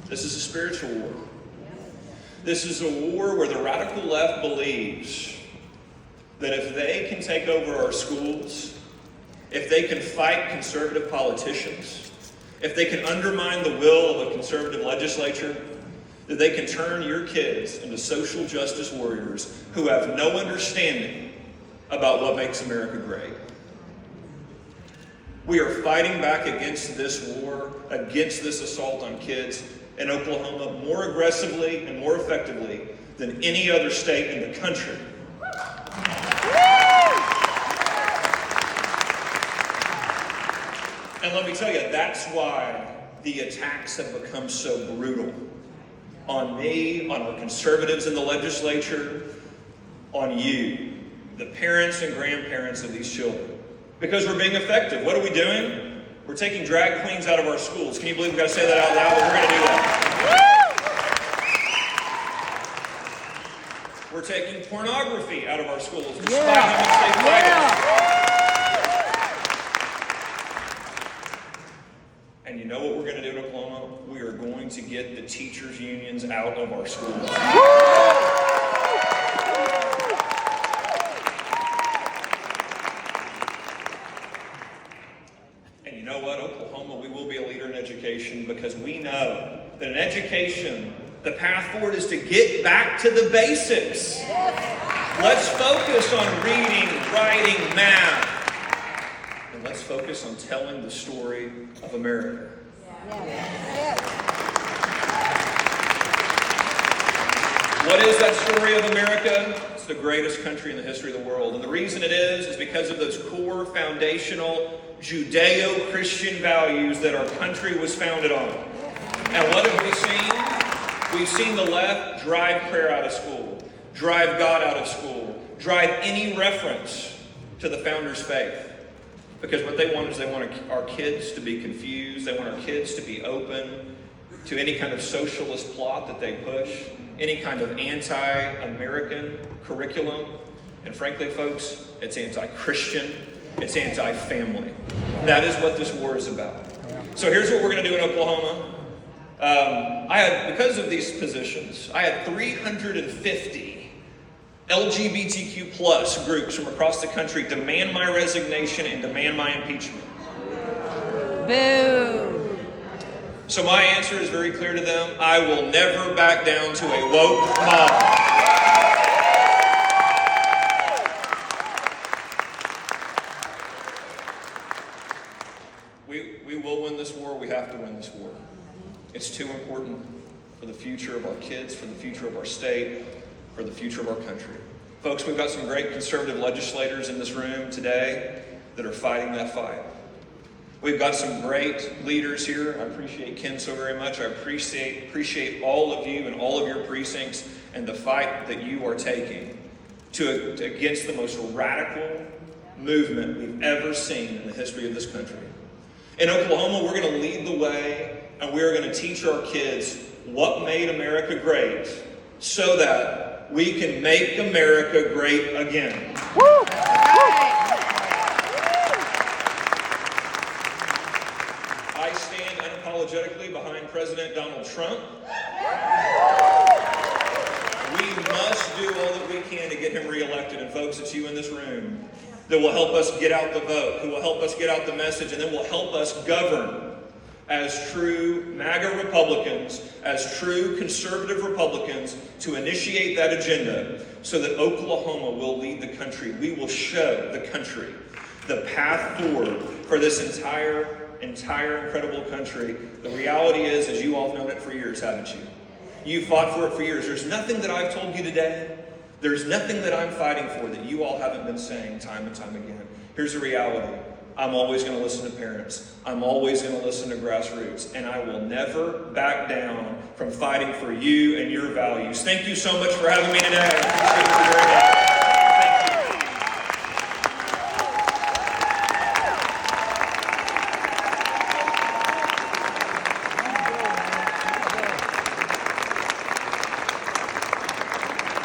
This is a spiritual war. This is a war where the radical left believes that if they can take over our schools, if they can fight conservative politicians, if they can undermine the will of a conservative legislature, that they can turn your kids into social justice warriors who have no understanding about what makes America great. We are fighting back against this war, against this assault on kids in Oklahoma more aggressively and more effectively than any other state in the country. And let me tell you, that's why the attacks have become so brutal on me, on our conservatives in the legislature, on you, the parents and grandparents of these children. Because we're being effective. What are we doing? We're taking drag queens out of our schools. Can you believe we've got to say that out loud? But we're going to do that. We're taking pornography out of our schools, despite how much they fight it. And you know what we're going to do in Oklahoma? We are going to get the teachers' unions out of our schools. And you know what, Oklahoma, we will be a leader in education because we know that in education, the path forward is to get back to the basics. Let's focus on reading, writing, math. And let's focus on telling the story of America. What is that story of America? It's the greatest country in the history of the world. And the reason it is because of those core foundational Judeo-Christian values that our country was founded on. And what have we seen? We've seen the left drive prayer out of school, drive God out of school, drive any reference to the founders' faith. Because what they want is they want our kids to be confused. They want our kids to be open to any kind of socialist plot that they push, any kind of anti-American curriculum. And frankly, folks, it's anti-Christian. It's anti-family. That is what this war is about. So here's what we're going to do in Oklahoma. Because of these positions, I had 350 LGBTQ plus groups from across the country demand my resignation and demand my impeachment. Boo! So my answer is very clear to them. I will never back down to a woke mob. We will win this war. We have to win this war. It's too important for the future of our kids, for the future of our state, for the future of our country. Folks, we've got some great conservative legislators in this room today that are fighting that fight. We've got some great leaders here. I appreciate Ken so very much. I appreciate all of you and all of your precincts and the fight that you are taking against the most radical movement we've ever seen in the history of this country. In Oklahoma, we're going to lead the way, and we're going to teach our kids what made America great so that we can make America great again. Woo! I stand unapologetically behind President Donald Trump. We must do all that we can to get him reelected. And folks, it's you in this room that will help us get out the vote, who will help us get out the message, and then will help us govern as true MAGA Republicans, as true conservative Republicans, to initiate that agenda so that Oklahoma will lead the country. We will show the country the path forward for this entire incredible country. The reality is, as you all have known it for years, haven't you? You fought for it for years. There's nothing that I've told you today. There's nothing that I'm fighting for that you all haven't been saying time and time again. Here's the reality. I'm always going to listen to parents. I'm always going to listen to grassroots. And I will never back down from fighting for you and your values. Thank you so much for having me today. I appreciate it very much.